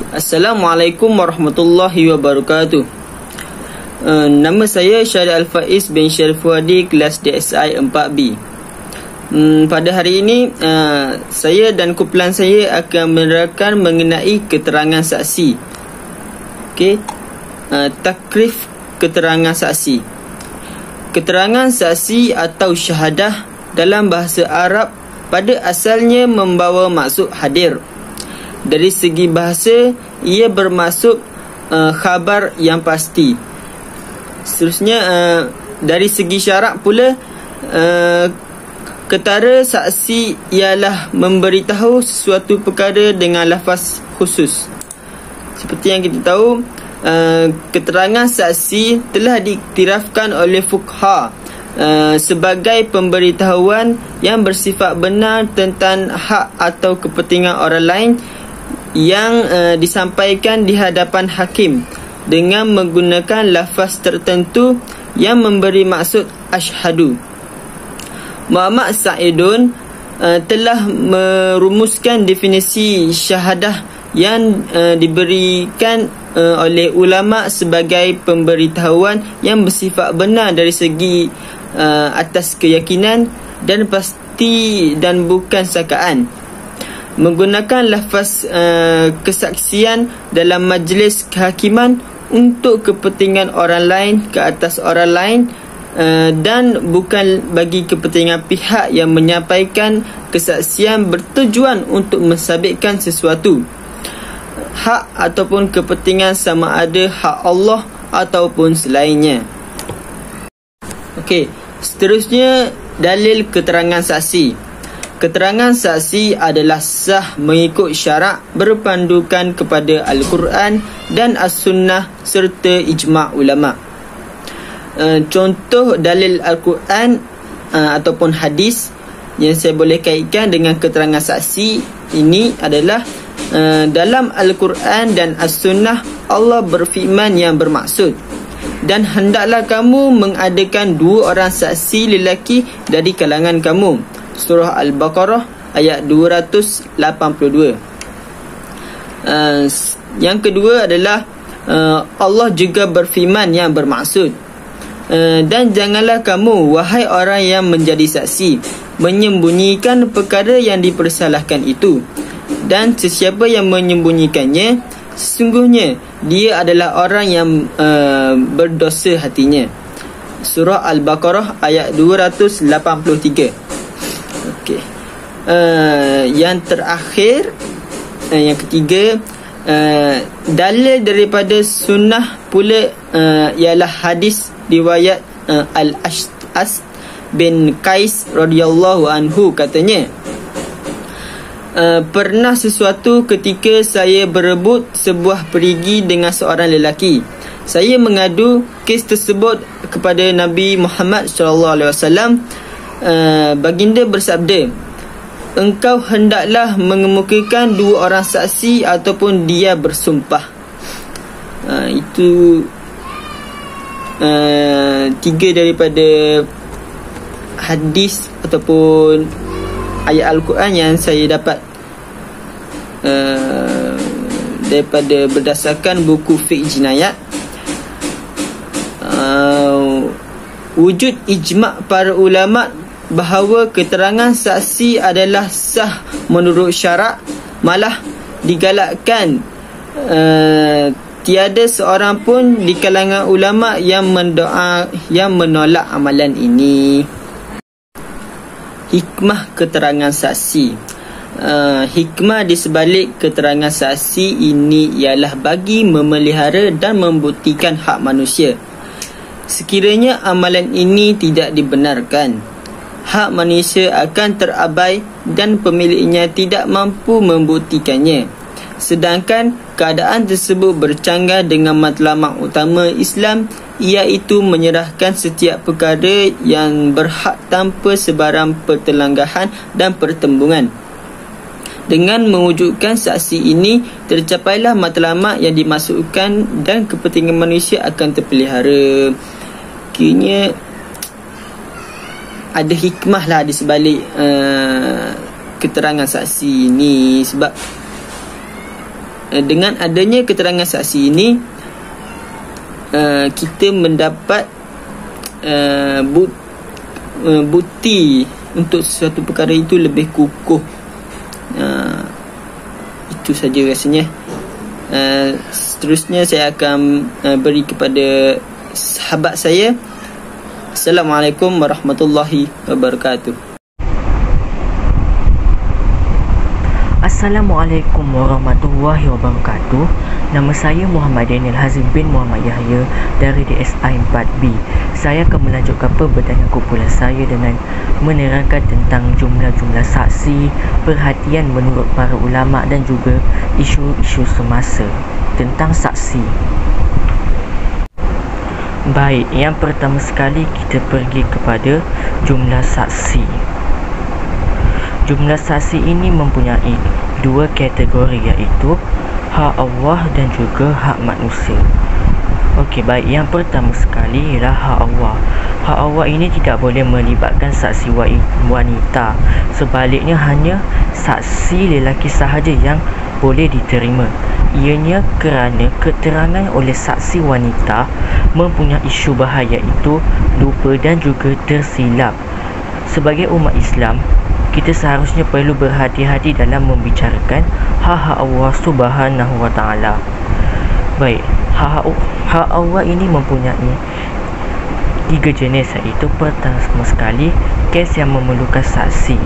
Assalamualaikum warahmatullahi wabarakatuh. Nama saya Syarif Al-Faiz bin Syarif Fuadi, kelas DSI 4B. Pada hari ini saya dan kumpulan saya akan menerangkan mengenai keterangan saksi. Takrif keterangan saksi. Keterangan saksi atau syahadah dalam bahasa Arab pada asalnya membawa maksud hadir. Dari segi bahasa, ia bermaksud khabar yang pasti. Seterusnya, dari segi syarak pula, ketara saksi ialah memberitahu sesuatu perkara dengan lafaz khusus. Seperti yang kita tahu, keterangan saksi telah diiktirafkan oleh fuqaha sebagai pemberitahuan yang bersifat benar tentang hak atau kepentingan orang lain yang disampaikan di hadapan hakim dengan menggunakan lafaz tertentu yang memberi maksud asyhadu. Muhammad Sa'idun telah merumuskan definisi syahadah yang diberikan oleh ulama sebagai pemberitahuan yang bersifat benar dari segi atas keyakinan dan pasti dan bukan sangkaan. Menggunakan lafaz kesaksian dalam majlis kehakiman untuk kepentingan orang lain ke atas orang lain dan bukan bagi kepentingan pihak yang menyampaikan kesaksian bertujuan untuk mensabitkan sesuatu hak ataupun kepentingan sama ada hak Allah ataupun selainnya. Seterusnya, dalil keterangan saksi. Keterangan saksi adalah sah mengikut syarak berpandukan kepada Al-Quran dan As-Sunnah serta ijma' ulama'. Contoh dalil Al-Quran ataupun hadis yang saya boleh kaitkan dengan keterangan saksi ini adalah dalam Al-Quran dan As-Sunnah Allah berfirman yang bermaksud, dan hendaklah kamu mengadakan 2 orang saksi lelaki dari kalangan kamu. Surah Al-Baqarah ayat 282. Yang kedua adalah Allah juga berfirman yang bermaksud, dan janganlah kamu, wahai orang yang menjadi saksi, menyembunyikan perkara yang dipersalahkan itu, dan sesiapa yang menyembunyikannya, sesungguhnya dia adalah orang yang berdosa hatinya. Surah Al-Baqarah ayat 283. Yang terakhir, yang ketiga, dalil daripada sunnah pula ialah hadis riwayat Al-Ash'as bin Qais radhiyallahu anhu, katanya, pernah sesuatu ketika saya berebut sebuah perigi dengan seorang lelaki. Saya mengadu kes tersebut kepada Nabi Muhammad SAW. Baginda bersabda, engkau hendaklah mengemukakan 2 orang saksi ataupun dia bersumpah. Itu 3 daripada hadis ataupun ayat Al-Quran yang saya dapat daripada berdasarkan buku fiqh jinayat. Wujud ijma' para ulama' bahawa keterangan saksi adalah sah menurut syarak, malah digalakkan. Tiada seorang pun di kalangan ulama' yang menolak amalan ini. Hikmah keterangan saksi. Hikmah di sebalik keterangan saksi ini ialah bagi memelihara dan membuktikan hak manusia. Sekiranya amalan ini tidak dibenarkan, hak manusia akan terabai dan pemiliknya tidak mampu membuktikannya. Sedangkan keadaan tersebut bercanggah dengan matlamat utama Islam, iaitu menyerahkan setiap perkara yang berhak tanpa sebarang pertelanggahan dan pertembungan. Dengan mewujudkan saksi ini, tercapailah matlamat yang dimaksudkan dan kepentingan manusia akan terpelihara. Kiranya ada hikmah lah di sebalik keterangan saksi ni, sebab dengan adanya keterangan saksi ini, kita mendapat bukti untuk sesuatu perkara itu lebih kukuh. Itu saja rasanya. Seterusnya saya akan beri kepada sahabat saya. Assalamualaikum warahmatullahi wabarakatuh. Assalamualaikum warahmatullahi wabarakatuh. Nama saya Muhammad Daniel Hazim bin Muhammad Yahya dari DSI 4B. Saya akan melanjutkan pembincangan kumpulan saya dengan menerangkan tentang jumlah-jumlah saksi, perhatian menurut para ulama dan juga isu-isu semasa tentang saksi. Baik, yang pertama sekali kita pergi kepada jumlah saksi. Jumlah saksi ini mempunyai dua kategori, iaitu hak Allah dan juga hak manusia. Okey, baik, yang pertama sekali ialah hak Allah. Hak Allah ini tidak boleh melibatkan saksi wanita. Sebaliknya hanya saksi lelaki sahaja yang boleh diterima. Ianya kerana keterangan oleh saksi wanita mempunyai syubhat, iaitu lupa dan juga tersilap. Sebagai umat Islam, kita seharusnya perlu berhati-hati dalam membicarakan hak-hak Allah Subhanahu wa Ta'ala. Baik, hak Allah ini mempunyai 3 jenis, iaitu pertama sekali kes yang memerlukan saksi,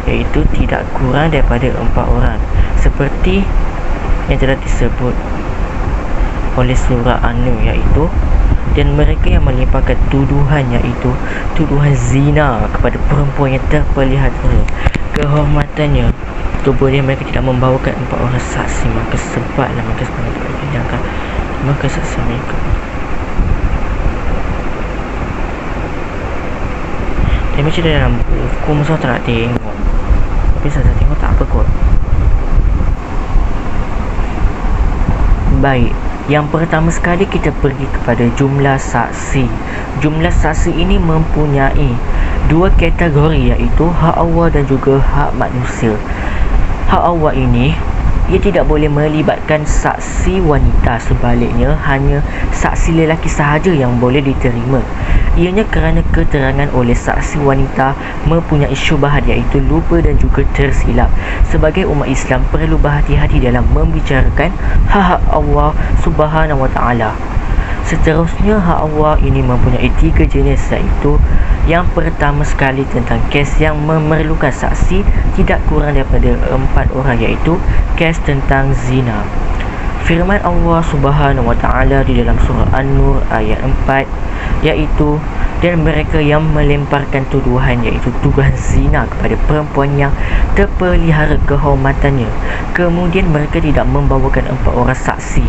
iaitu tidak kurang daripada 4 orang, seperti yang telah disebut oleh surah An-Nur, iaitu dan mereka yang melimpahkan tuduhan, iaitu tuduhan zina kepada perempuan yang terpelihara kehormatannya, kemudian mereka tidak membawakan 4 orang saksi, maka sebablah mereka sebenarnya dipidanakan, maka saksi mereka. Dia macam dalam buku, masa tak nak tengok, tapi saya tengok tak apa kot. Baik, yang pertama sekali kita pergi kepada jumlah saksi. Jumlah saksi ini mempunyai 2 kategori, iaitu hak Allah dan juga hak manusia. Hak Allah ini, ia tidak boleh melibatkan saksi wanita, sebaliknya hanya saksi lelaki sahaja yang boleh diterima. Ianya kerana keterangan oleh saksi wanita mempunyai syubhat, iaitu lupa dan juga tersilap. Sebagai umat Islam perlu berhati-hati dalam membicarakan hak Allah Subhanahu wa Ta'ala. Seterusnya, hak Allah ini mempunyai 3 jenis, iaitu yang pertama sekali tentang kes yang memerlukan saksi tidak kurang daripada 4 orang, iaitu kes tentang zina. Firman Allah Subhanahu wa Ta'ala di dalam surah An-Nur ayat 4, iaitu dan mereka yang melemparkan tuduhan, iaitu tuduhan zina kepada perempuan yang terpelihara kehormatannya, kemudian mereka tidak membawakan 4 orang saksi,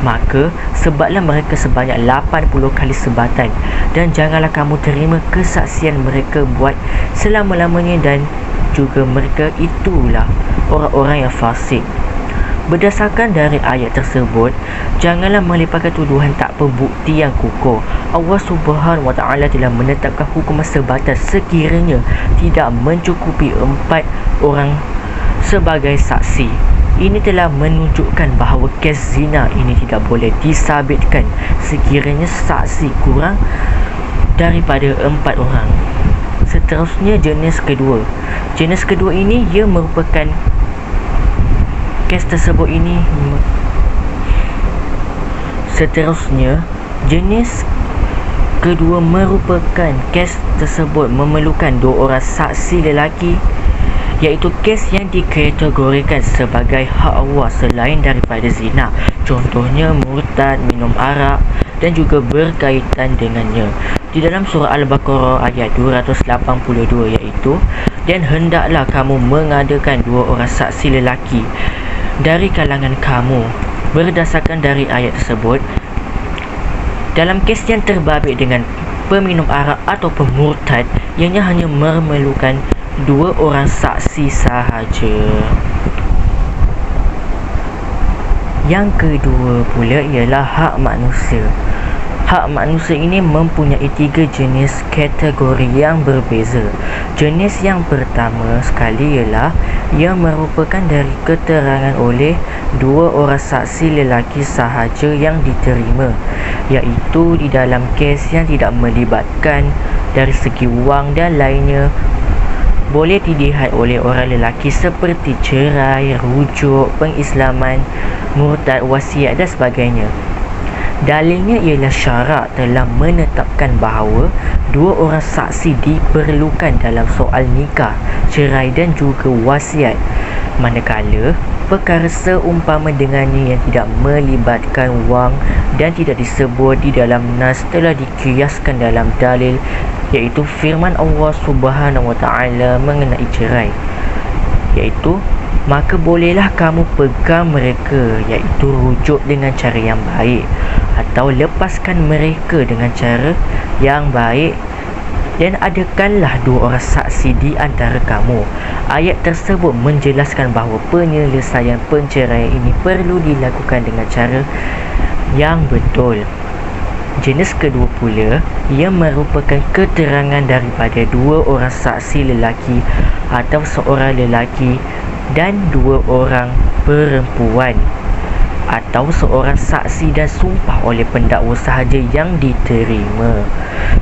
maka sebablah mereka sebanyak 80 kali sebatan, dan janganlah kamu terima kesaksian mereka buat selama-lamanya, dan juga mereka itulah orang-orang yang fasik. Berdasarkan dari ayat tersebut, janganlah melimpahkan tuduhan tak berbukti yang kukuh. Allah Subhanahu wa Ta'ala telah menetapkan hukuman sebatas sekiranya tidak mencukupi 4 orang sebagai saksi. Ini telah menunjukkan bahawa kes zina ini tidak boleh disabitkan sekiranya saksi kurang daripada 4 orang. Seterusnya, jenis kedua. Jenis kedua ini ia merupakan kes tersebut ini. Seterusnya, jenis kedua merupakan kes tersebut memerlukan 2 orang saksi lelaki, iaitu kes yang dikategorikan sebagai hak Allah selain daripada zina, contohnya murtad, minum arak dan juga berkaitan dengannya. Di dalam surah Al-Baqarah ayat 282, iaitu dan hendaklah kamu mengadakan 2 orang saksi lelaki dari kalangan kamu. Berdasarkan dari ayat tersebut, dalam kes yang terbabit dengan peminum arak atau pemurtad, ianya hanya memerlukan 2 orang saksi sahaja. Yang kedua pula ialah hak manusia. Hak manusia ini mempunyai 3 jenis kategori yang berbeza. Jenis yang pertama sekali ialah yang merupakan dari keterangan oleh 2 orang saksi lelaki sahaja yang diterima, iaitu di dalam kes yang tidak melibatkan dari segi wang dan lainnya boleh dilihat oleh orang lelaki seperti cerai, rujuk, pengislaman, murtad, wasiat dan sebagainya. Dalilnya ialah syarak telah menetapkan bahawa 2 orang saksi diperlukan dalam soal nikah, cerai dan juga wasiat. Manakala perkara seumpama dengannya yang tidak melibatkan wang dan tidak disebut di dalam nas telah dikiaskan dalam dalil, iaitu firman Allah Subhanahu Wa Taala mengenai cerai, iaitu maka bolehlah kamu pegang mereka, iaitu rujuk dengan cara yang baik atau lepaskan mereka dengan cara yang baik, dan adakanlah 2 orang saksi di antara kamu. Ayat tersebut menjelaskan bahawa penyelesaian perceraian ini perlu dilakukan dengan cara yang betul. Jenis kedua pula, ia merupakan keterangan daripada 2 orang saksi lelaki atau seorang lelaki dan 2 orang perempuan, atau seorang saksi dan sumpah oleh pendakwa sahaja yang diterima.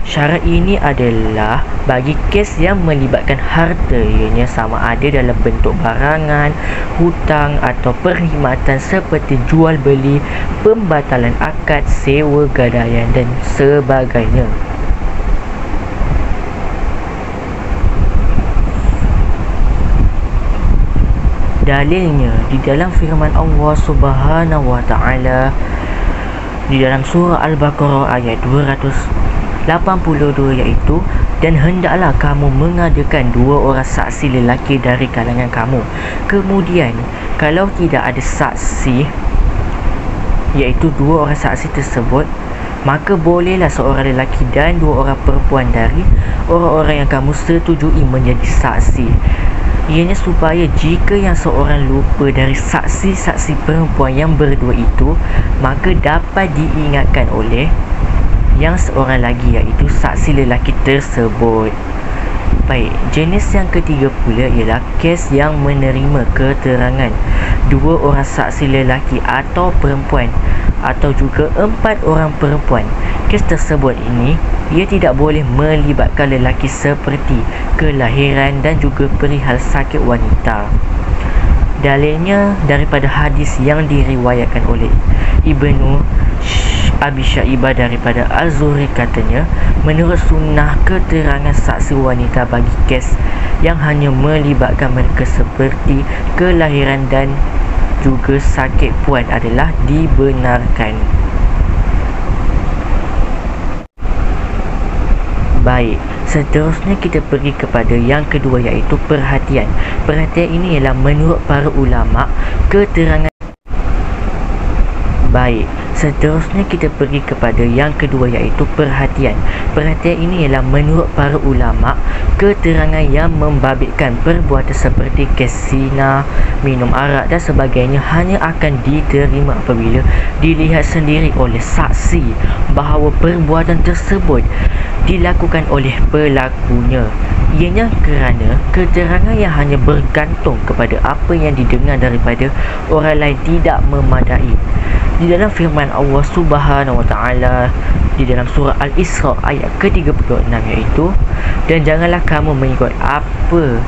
Syarat ini adalah bagi kes yang melibatkan harta, ianya sama ada dalam bentuk barangan, hutang atau perkhidmatan seperti jual beli, pembatalan akad, sewa gadaian dan sebagainya. Dalilnya di dalam firman Allah Subhanahu Wa Taala di dalam surah Al-Baqarah ayat 282, iaitu dan hendaklah kamu mengadakan 2 orang saksi lelaki dari kalangan kamu. Kemudian kalau tidak ada saksi, iaitu 2 orang saksi tersebut, maka bolehlah seorang lelaki dan 2 orang perempuan dari orang-orang yang kamu setujui menjadi saksi. Ianya supaya jika yang seorang lupa dari saksi-saksi perempuan yang berdua itu, maka dapat diingatkan oleh yang seorang lagi, iaitu saksi lelaki tersebut. Baik, jenis yang ketiga pula ialah kes yang menerima keterangan 2 orang saksi lelaki atau perempuan atau juga 4 orang perempuan. Kes tersebut ini ia tidak boleh melibatkan lelaki seperti kelahiran dan juga perihal sakit wanita. Dalilnya daripada hadis yang diriwayatkan oleh Ibnu Abi Syaibah daripada Az-Zuhri, katanya menurut sunnah keterangan saksi wanita bagi kes yang hanya melibatkan mereka seperti kelahiran dan juga sakit puan adalah dibenarkan. Baik, seterusnya kita pergi kepada yang kedua, iaitu perhatian. Perhatian ini ialah menurut para ulama keterangan. Baik, seterusnya kita pergi kepada yang kedua, iaitu perhatian. Perhatian ini ialah menurut para ulama keterangan yang membabitkan perbuatan seperti zina, minum arak dan sebagainya hanya akan diterima apabila dilihat sendiri oleh saksi bahawa perbuatan tersebut dilakukan oleh pelakunya. Ianya kerana keterangan yang hanya bergantung kepada apa yang didengar daripada orang lain tidak memadai. Di dalam firman Allah Subhanahu Wa Taala di dalam surah Al-Isra ayat ke-36, iaitu dan janganlah kamu mengikut apa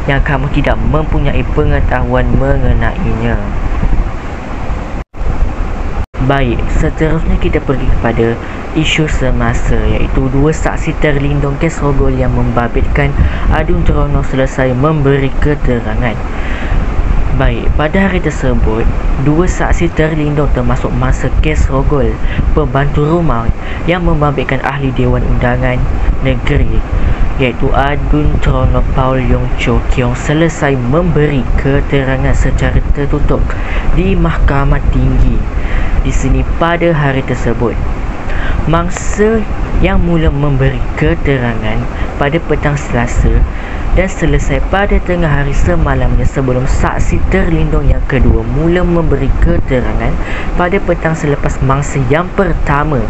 yang kamu tidak mempunyai pengetahuan mengenainya. Baik, seterusnya kita pergi kepada isu semasa, iaitu 2 saksi terlindung kes rogol yang membabitkan Adun Terono selesai memberi keterangan. Baik, pada hari tersebut 2 saksi terlindung termasuk masa kes rogol pembantu rumah yang membabitkan ahli Dewan Undangan Negeri, iaitu Adun Terono Paul Yong Cho Kiong selesai memberi keterangan secara tertutup di Mahkamah Tinggi di sini pada hari tersebut. Mangsa yang mula memberi keterangan pada petang Selasa dan selesai pada tengah hari semalamnya sebelum saksi terlindung yang kedua mula memberi keterangan pada petang selepas mangsa yang pertama,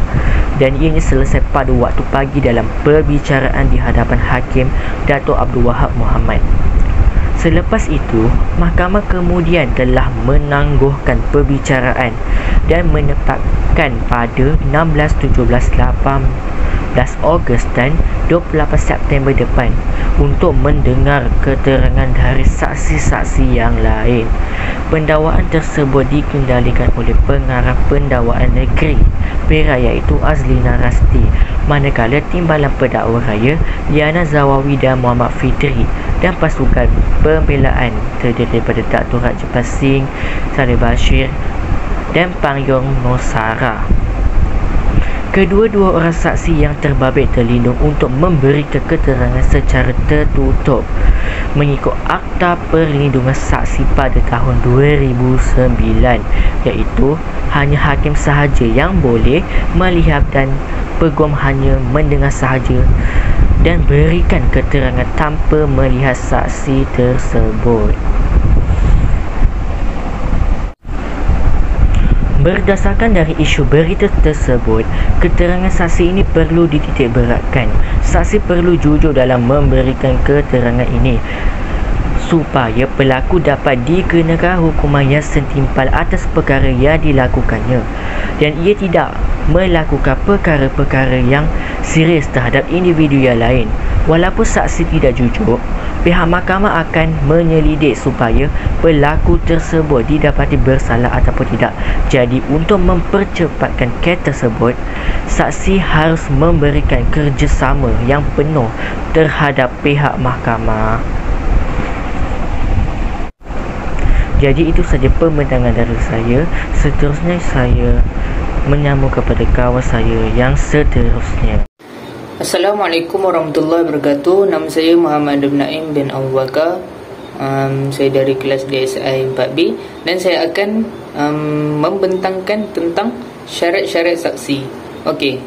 dan ianya selesai pada waktu pagi dalam perbicaraan di hadapan Hakim Datuk Abdul Wahab Muhammad. Selepas itu, mahkamah kemudian telah menangguhkan perbicaraan dan menetapkan pada 16, 17, 18 Ogos dan 28 September depan untuk mendengar keterangan dari saksi-saksi yang lain. Pendakwaan tersebut dikendalikan oleh pengarah pendakwaan negeri Perak iaitu Azlina Rasti, manakala timbalan pendakwa raya Liana Zawawi dan Muhammad Fitri, dan pasukan pembelaan terdiri daripada Datuk Rajab Singh, Saleh Bashir dan Pangyong Nosara. Kedua-dua orang saksi yang terbabit terlindung untuk memberikan keterangan secara tertutup mengikut Akta Perlindungan Saksi pada tahun 2009, iaitu hanya hakim sahaja yang boleh melihat dan peguam hanya mendengar sahaja dan berikan keterangan tanpa melihat saksi tersebut. Berdasarkan dari isu berita tersebut, keterangan saksi ini perlu dititik beratkan. Saksi perlu jujur dalam memberikan keterangan ini supaya pelaku dapat dikenakan hukuman yang setimpal atas perkara yang dilakukannya, dan ia tidak melakukan perkara-perkara yang serius terhadap individu yang lain. Walaupun saksi tidak jujur, pihak mahkamah akan menyelidik supaya pelaku tersebut didapati bersalah ataupun tidak. Jadi untuk mempercepatkan kes tersebut, saksi harus memberikan kerjasama yang penuh terhadap pihak mahkamah. Jadi itu saja pembentangan dari saya. Seterusnya saya menyambung kepada kawan saya yang seterusnya. Assalamualaikum warahmatullahi wabarakatuh. Nama saya Muhammad Abdul Naim bin Abu Bakar. Saya dari kelas DSI 4B dan saya akan membentangkan tentang syarat-syarat saksi. Okey.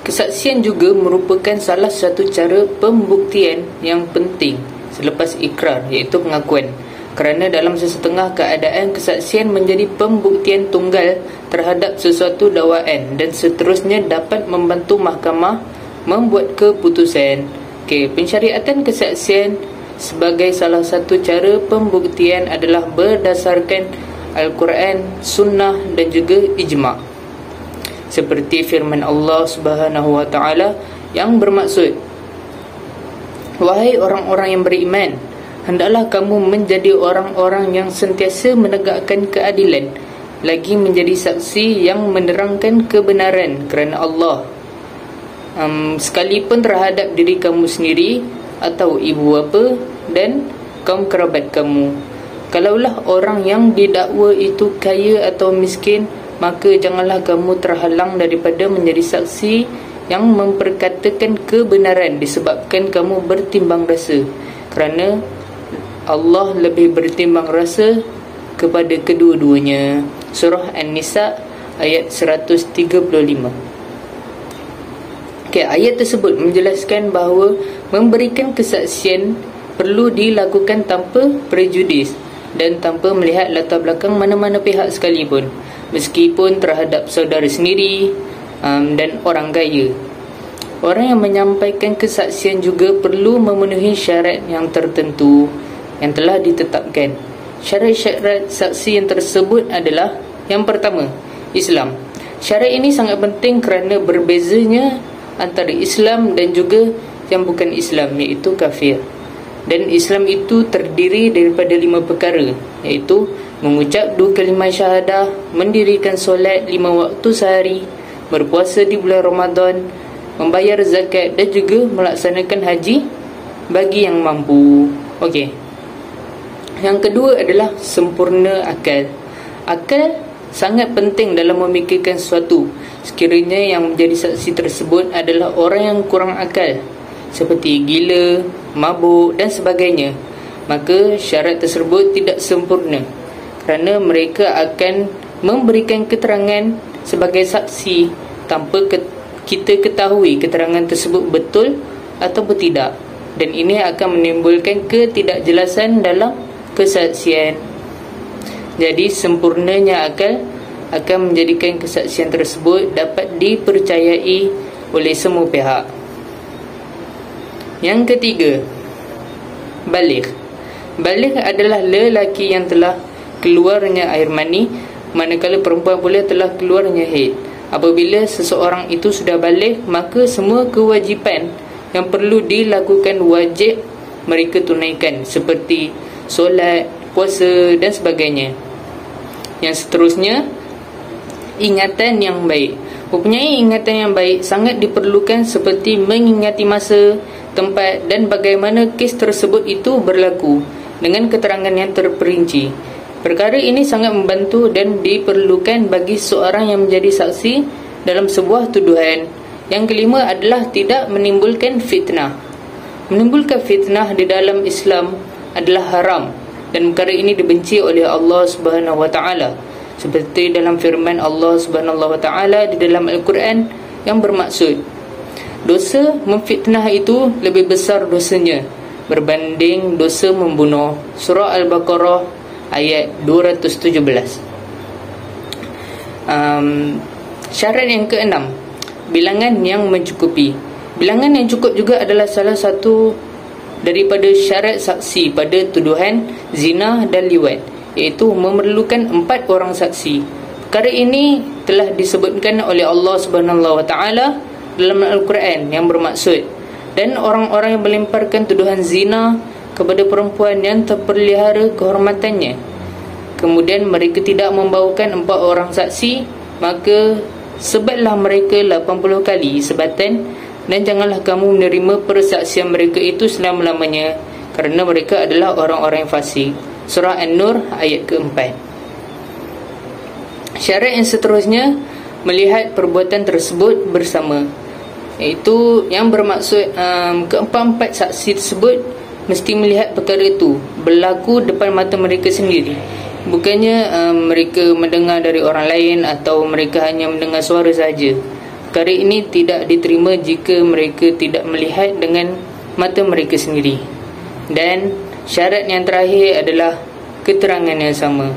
Kesaksian juga merupakan salah satu cara pembuktian yang penting selepas ikrar, iaitu pengakuan. Kerana dalam sesetengah keadaan kesaksian menjadi pembuktian tunggal terhadap sesuatu dakwaan dan seterusnya dapat membantu mahkamah membuat keputusan. Pensyariatan kesaksian sebagai salah satu cara pembuktian adalah berdasarkan Al-Quran, Sunnah dan juga Ijma'. Seperti firman Allah Subhanahu Wa Taala yang bermaksud, wahai orang-orang yang beriman, hendaklah kamu menjadi orang-orang yang sentiasa menegakkan keadilan, lagi menjadi saksi yang menerangkan kebenaran kerana Allah, sekalipun terhadap diri kamu sendiri atau ibu bapa dan kaum kerabat kamu. Kalaulah orang yang didakwa itu kaya atau miskin, maka janganlah kamu terhalang daripada menjadi saksi yang memperkatakan kebenaran disebabkan kamu bertimbang rasa, kerana Allah lebih bertimbang rasa kepada kedua-duanya. Surah An-Nisa ayat 135. Ayat tersebut menjelaskan bahawa memberikan kesaksian perlu dilakukan tanpa prejudis dan tanpa melihat latar belakang mana-mana pihak sekalipun, meskipun terhadap saudara sendiri dan orang kaya. Orang yang menyampaikan kesaksian juga perlu memenuhi syarat yang tertentu yang telah ditetapkan. Syarat-syarat saksi yang tersebut adalah: yang pertama, Islam. Syarat ini sangat penting kerana berbezanya antara Islam dan juga yang bukan Islam, iaitu kafir. Dan Islam itu terdiri daripada 5 perkara, iaitu mengucap 2 kalimah syahadah, mendirikan solat 5 waktu sehari, berpuasa di bulan Ramadan, membayar zakat dan juga melaksanakan haji bagi yang mampu. Okey. Yang kedua adalah sempurna akal. Akal sangat penting dalam memikirkan sesuatu. Sekiranya yang menjadi saksi tersebut adalah orang yang kurang akal, seperti gila, mabuk dan sebagainya, maka syarat tersebut tidak sempurna, kerana mereka akan memberikan keterangan sebagai saksi tanpa kita ketahui keterangan tersebut betul ataupun tidak. dan ini akan menimbulkan ketidakjelasan dalam kesaksian. Jadi sempurnanya akal akan menjadikan kesaksian tersebut dapat dipercayai oleh semua pihak. Yang ketiga, baligh. Baligh adalah lelaki yang telah keluarnya air mani, manakala perempuan pula telah keluarnya haid. Apabila seseorang itu sudah baligh, maka semua kewajipan yang perlu dilakukan wajib mereka tunaikan, seperti solat, puasa dan sebagainya. Yang seterusnya, ingatan yang baik. Mempunyai ingatan yang baik sangat diperlukan, seperti mengingati masa, tempat dan bagaimana kes tersebut itu berlaku dengan keterangan yang terperinci. Perkara ini sangat membantu dan diperlukan bagi seorang yang menjadi saksi dalam sebuah tuduhan. Yang kelima adalah tidak menimbulkan fitnah. Menimbulkan fitnah di dalam Islam adalah haram, dan perkara ini dibenci oleh Allah Subhanahu wa taala, seperti dalam firman Allah Subhanahu wa taala di dalam Al-Quran yang bermaksud, dosa memfitnah itu lebih besar dosanya berbanding dosa membunuh. Surah Al-Baqarah ayat 217. Syarat yang keenam, bilangan yang mencukupi. Bilangan yang cukup juga adalah salah satu daripada syarat saksi pada tuduhan zina dan liwat, iaitu memerlukan 4 orang saksi. Perkara ini telah disebutkan oleh Allah Subhanahu wa taala dalam Al-Quran yang bermaksud, dan orang-orang yang melemparkan tuduhan zina kepada perempuan yang terpelihara kehormatannya, kemudian mereka tidak membawakan 4 orang saksi, maka sebatlah mereka 80 kali sebatan, dan janganlah kamu menerima persaksian mereka itu selama-lamanya, kerana mereka adalah orang-orang yang fasik. Surah An-Nur ayat keempat. Syarat yang seterusnya, melihat perbuatan tersebut bersama, iaitu yang bermaksud keempat-empat saksi tersebut mesti melihat perkara itu berlaku depan mata mereka sendiri. Bukannya mereka mendengar dari orang lain atau mereka hanya mendengar suara saja. Perkara ini tidak diterima jika mereka tidak melihat dengan mata mereka sendiri. Dan syarat yang terakhir adalah keterangan yang sama.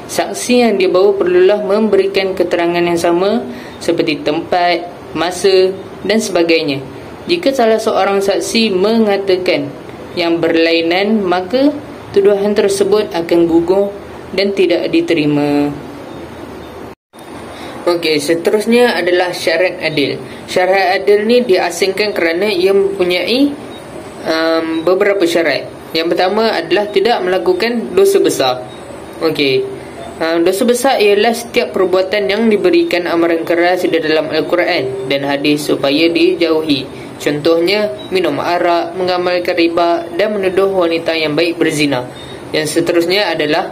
Saksi yang dibawa perlulah memberikan keterangan yang sama, seperti tempat, masa dan sebagainya. Jika salah seorang saksi mengatakan yang berlainan, maka tuduhan tersebut akan gugur dan tidak diterima. Seterusnya adalah syarat adil. Syarat adil ni diasingkan kerana ia mempunyai beberapa syarat. Yang pertama adalah tidak melakukan dosa besar. Dosa besar ialah setiap perbuatan yang diberikan amaran keras di dalam Al-Quran dan hadis supaya dijauhi. Contohnya, minum arak, mengamalkan riba dan menuduh wanita yang baik berzina. Yang seterusnya adalah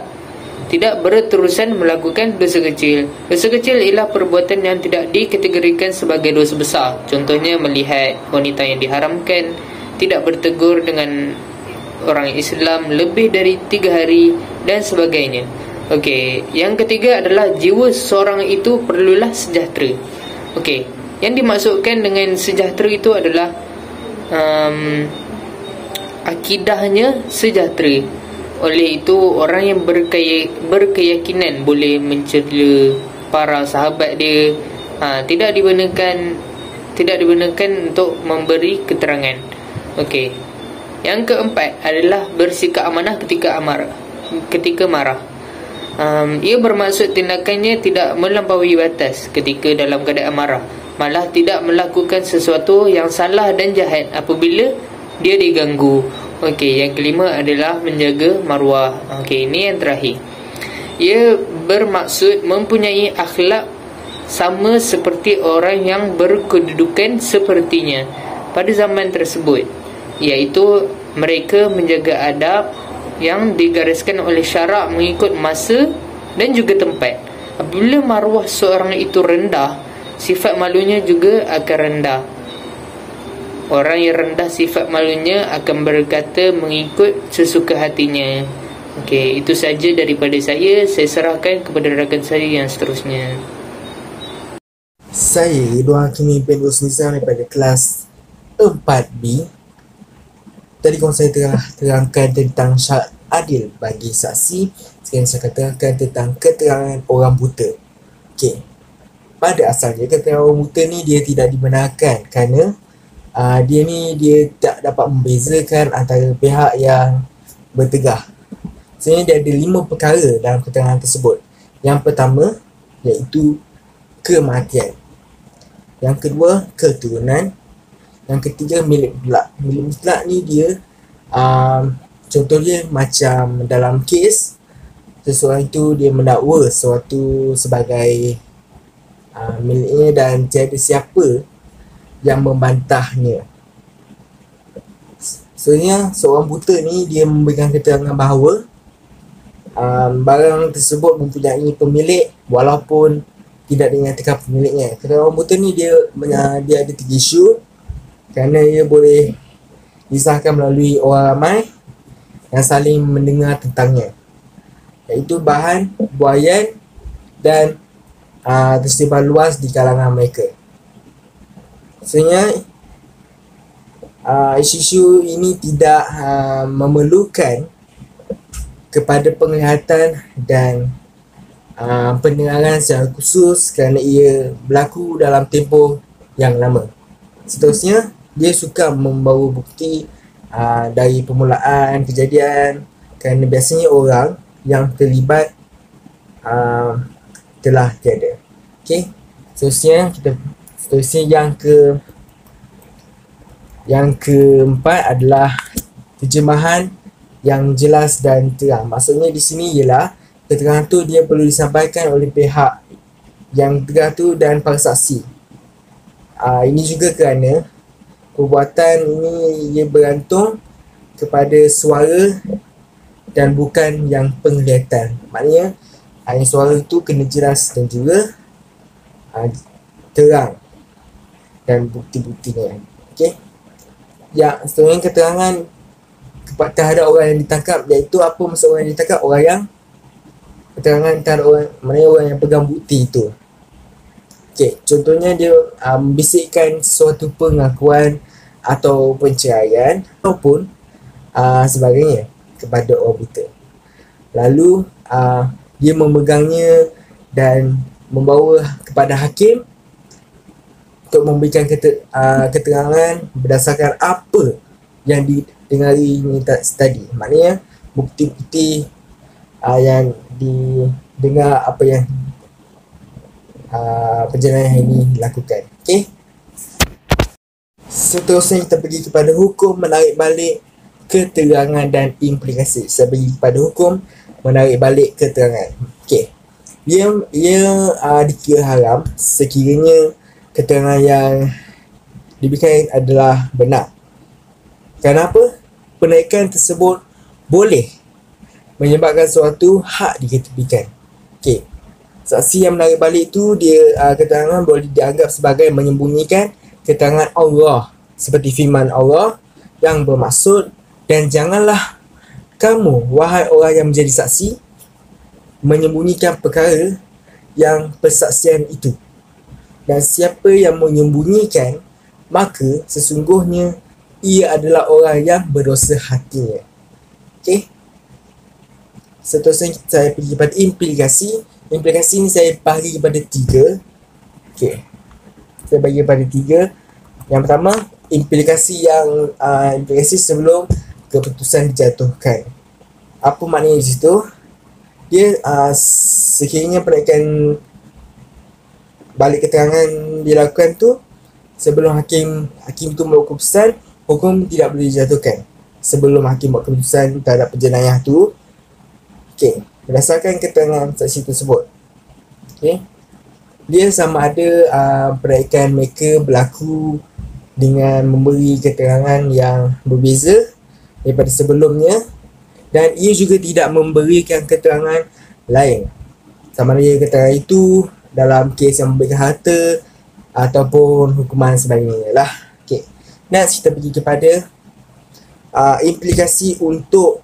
tidak berterusan melakukan dosa kecil. Dosa kecil ialah perbuatan yang tidak dikategorikan sebagai dosa besar. Contohnya, melihat wanita yang diharamkan, tidak bertegur dengan orang Islam lebih dari 3 hari dan sebagainya. Yang ketiga adalah jiwa seseorang itu perlulah sejahtera. Yang dimaksudkan dengan sejahtera itu adalah akidahnya sejahtera. Oleh itu, orang yang berkeyakinan boleh mencela para sahabat dia, tidak dibenarkan untuk memberi keterangan. Yang keempat adalah bersikap amanah ketika marah. Ia bermaksud tindakannya tidak melampaui batas ketika dalam keadaan marah, malah tidak melakukan sesuatu yang salah dan jahat apabila dia diganggu. Yang kelima adalah menjaga maruah. Ini yang terakhir. Ia bermaksud mempunyai akhlak sama seperti orang yang berkedudukan sepertinya pada zaman tersebut, iaitu mereka menjaga adab yang digariskan oleh syarak mengikut masa dan juga tempat. Apabila maruah seorang itu rendah, sifat malunya juga akan rendah. Orang yang rendah sifat malunya akan berkata mengikut sesuka hatinya. Itu saja daripada saya. Saya serahkan kepada rakan saya yang seterusnya. Saya Ridwan Hakim bin Husnizam daripada kelas 4B. tadi kalau saya telah terangkan tentang syarat adil bagi saksi, sekarang saya akan terangkan tentang keterangan orang buta. Okey. Pada asalnya keterangan orang buta ni dia tidak dibenarkan kerana dia tak dapat membezakan antara pihak yang bertegah. Sebenarnya dia ada 5 perkara dalam keterangan tersebut. Yang pertama iaitu kematian. Yang kedua, keturunan. Yang ketiga, milik mutlak. Milik mutlak ni dia contohnya macam dalam kes seseorang itu dia mendakwa sesuatu sebagai miliknya dan tiada siapa yang membantahnya. Sebenarnya seorang buta ni dia memberikan keterangan bahawa barang tersebut mempunyai pemilik walaupun tidak dinyatakan pemiliknya. Keterangan orang buta ni dia ada 3 isu kerana ia boleh disahkan melalui orang ramai yang saling mendengar tentangnya, iaitu bahan, buaian dan tersebar luas di kalangan mereka. Sebenarnya isu-isu ini tidak memerlukan kepada penglihatan dan pendengaran secara khusus kerana ia berlaku dalam tempoh yang lama. Seterusnya, dia suka membawa bukti dari permulaan kejadian kerana biasanya orang yang terlibat telah tiada. Okey. Seterusnya yang keempat adalah terjemahan yang jelas dan terang. Maksudnya di sini ialah keterangan tu dia perlu disampaikan oleh pihak yang tegah tu dan para saksi. Ini juga kerana perbuatan ini ia bergantung kepada suara dan bukan yang penglihatan. Maknanya yang suara itu kena jelas dan juga terang dan bukti-buktinya. Okey. Ya, seterusnya keterangan terhadap orang yang ditangkap, iaitu apa maksud orang yang ditangkap? Orang yang keterangan terhadap orang yang pegang bukti itu. Okey, contohnya dia membisikkan suatu pengakuan atau penceraian ataupun sebagainya kepada orang buta. Lalu dia memegangnya dan membawa kepada hakim untuk memberikan keterangan berdasarkan apa yang didengari tadi. Maknanya bukti-bukti yang didengar apa yang penjenayah ini lakukan. Okey. Seterusnya kita pergi kepada hukum menarik balik keterangan dan implikasi. Saya pergi kepada hukum menarik balik keterangan. Okey. Ia dikira haram sekiranya keterangan yang diberikan adalah benar. Kenapa? Penaikan tersebut boleh menyebabkan suatu hak diketepikan. Okey. Saksi yang menarik balik tu keterangan boleh dianggap sebagai menyembunyikan keterangan Allah seperti firman Allah yang bermaksud, dan janganlah kamu wahai orang yang menjadi saksi menyembunyikan perkara yang persaksian itu, dan siapa yang menyembunyikan maka sesungguhnya ia adalah orang yang berdosa hatinya. Okey. Seterusnya saya pergi kepada implikasi. Implikasi ni saya bagi kepada 3. Okey. Saya bagi kepada 3. Yang pertama, implikasi sebelum keputusan dijatuhkan. Apa maknanya di situ? Dia sekiranya penaikan balik keterangan dilakukan tu sebelum hakim tu membuat keputusan, hukum tidak boleh dijatuhkan sebelum hakim buat keputusan terhadap penjenayah tu. Okey. Berdasarkan keterangan saksi tersebut. Okay. Dia sama ada penaikan mereka berlaku dengan memberi keterangan yang berbeza daripada sebelumnya, dan ia juga tidak memberikan keterangan lain. Sama ada keterangan itu dalam kes yang memberikan harta ataupun hukuman sebagainya lah. Okay. Next kita pergi kepada implikasi untuk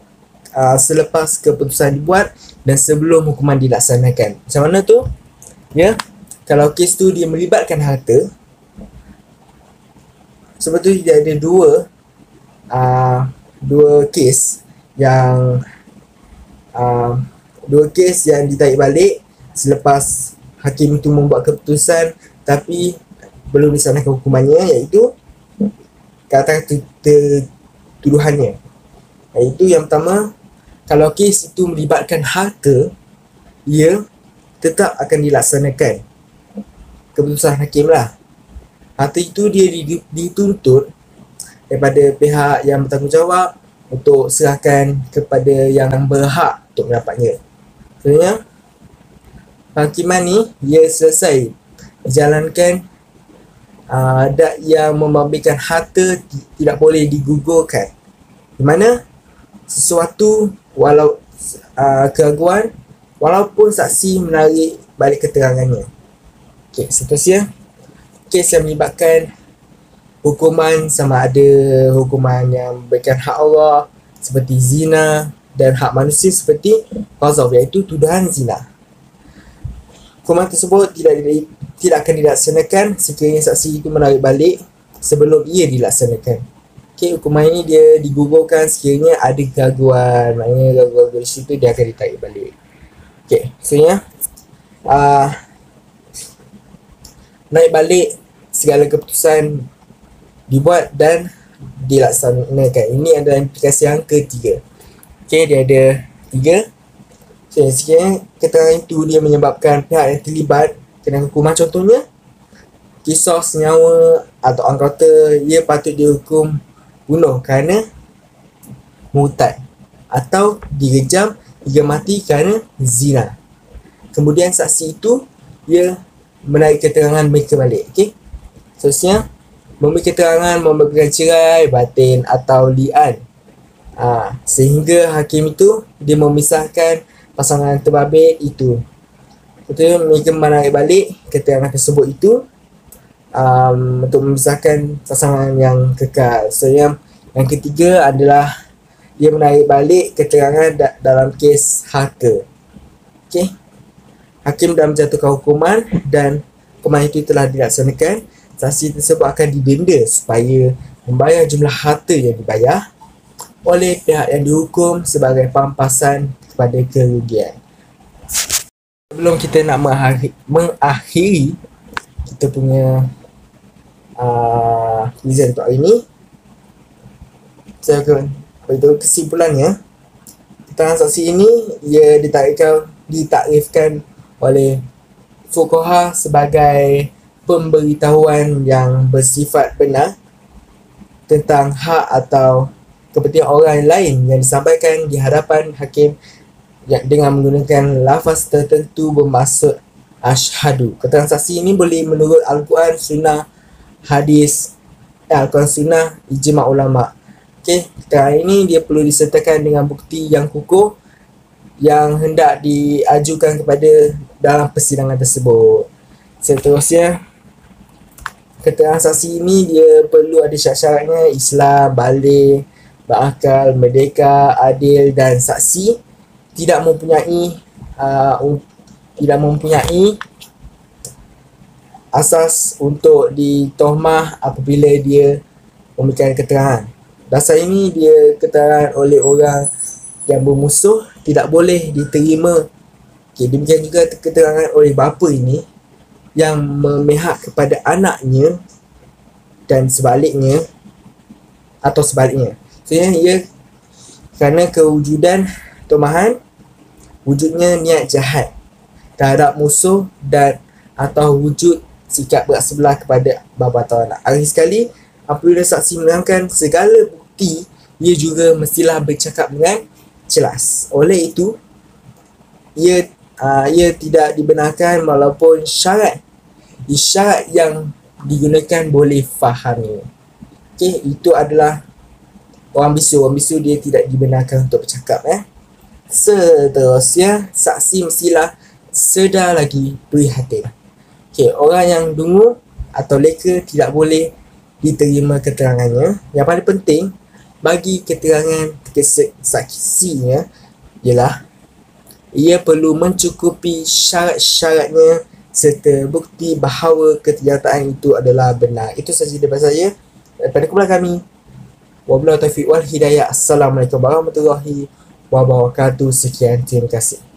selepas keputusan dibuat dan sebelum hukuman dilaksanakan. Macam mana tu? Ya, kalau kes tu dia melibatkan harta, sebetulnya dia ada 2 dua kes yang ditarik balik selepas hakim itu membuat keputusan tapi belum dilaksanakan hukumannya, iaitu kata tuduhannya. Iaitu yang pertama, kalau kes itu melibatkan harta, ia tetap akan dilaksanakan keputusan hakim lah. Harta itu dia dituntut daripada pihak yang bertanggungjawab untuk serahkan kepada yang berhak untuk mendapatnya. Sebenarnya hakiman ni dia selesai menjalankan adat yang membabitkan harta tidak boleh digugurkan, di mana sesuatu keraguan walaupun saksi menarik balik keterangannya. Okey, seterusnya kes yang melibatkan hukuman, sama ada hukuman yang memberikan hak Allah seperti zina dan hak manusia seperti qazaf, iaitu tuduhan zina. Hukuman tersebut tidak akan dilaksanakan sekiranya saksi itu menarik balik sebelum ia dilaksanakan. Okey, hukuman ini dia digugurkan sekiranya ada keraguan, maknanya keraguan dari situ dia akan ditarik balik. Okey, maksudnya naik balik segala keputusan dibuat dan dilaksanakan. Ini adalah implikasi yang ketiga. Okey, dia ada 3. Sekiranya keterangan itu dia menyebabkan pihak yang terlibat kena hukuman, contohnya kisos nyawa atau orang kata ia patut dihukum bunuh kerana murtad atau direjam hingga mati kerana zina. Kemudian saksi itu dia menarik keterangan mereka balik. Okey. Seterusnya, memberi keterangan memberikan cerai, batin atau li'an. Sehingga hakim itu dia memisahkan pasangan terbabit itu. Betul, mereka menarik balik keterangan tersebut itu untuk memisahkan pasangan yang kekal. So yang ketiga adalah dia menarik balik keterangan dalam kes harta. Okey. Hakim dah menjatuhkan hukuman dan hukuman itu telah dilaksanakan. Saksi tersebut akan didenda supaya membayar jumlah harta yang dibayar oleh pihak yang dihukum sebagai pampasan kepada kerugian. Sebelum kita nak mengakhiri kita punya kuizan untuk hari ini, saya akan beritahu kesimpulannya. Keterangan saksi ini ia ditakrifkan oleh fuqaha sebagai pemberitahuan yang bersifat benar tentang hak atau kepentingan orang lain yang disampaikan di hadapan hakim dengan menggunakan lafaz tertentu bermaksud asyhadu. Keterangan saksi ini boleh menurut Al-Quran, Sunnah, Hadis, Al-Quran, Sunnah, ijma' ulama'. Okey, keterangan ini dia perlu disertakan dengan bukti yang kukuh yang hendak diajukan kepada dalam persidangan tersebut. Seterusnya, keterangan saksi ini dia perlu ada syarat-syaratnya: Islam, baligh, berakal, merdeka, adil, dan saksi tidak mempunyai asas untuk ditohmah apabila dia memberikan keterangan. Dasar ini dia keterangan oleh orang yang bermusuh tidak boleh diterima. Okey, demikian juga keterangan oleh bapa ini yang memihak kepada anaknya dan sebaliknya atau sebaliknya. Ia kerana kewujudan tomahan, wujudnya niat jahat terhadap musuh dan atau wujud sikap bersebelah kepada bapa atau anak. Akhir sekali, apabila saksi menerangkan segala bukti, ia juga mestilah bercakap dengan jelas. Oleh itu, ia tidak dibenarkan walaupun isyarat yang digunakan boleh fahami. Okey, itu adalah orang bisu. Orang bisu dia tidak dibenarkan untuk bercakap. Seterusnya, saksi mestilah sedar lagi prihatin. Okey, orang yang dungu atau leka tidak boleh diterima keterangannya. Yang paling penting bagi keterangan saksinya ialah ia perlu mencukupi syarat-syaratnya serta bukti bahawa kenyataan itu adalah benar. Itu sahaja daripada saya, daripada kumpulan kami. Wabillahi taufiq wal hidayah. Assalamualaikum warahmatullahi wabarakatuh. Sekian, terima kasih.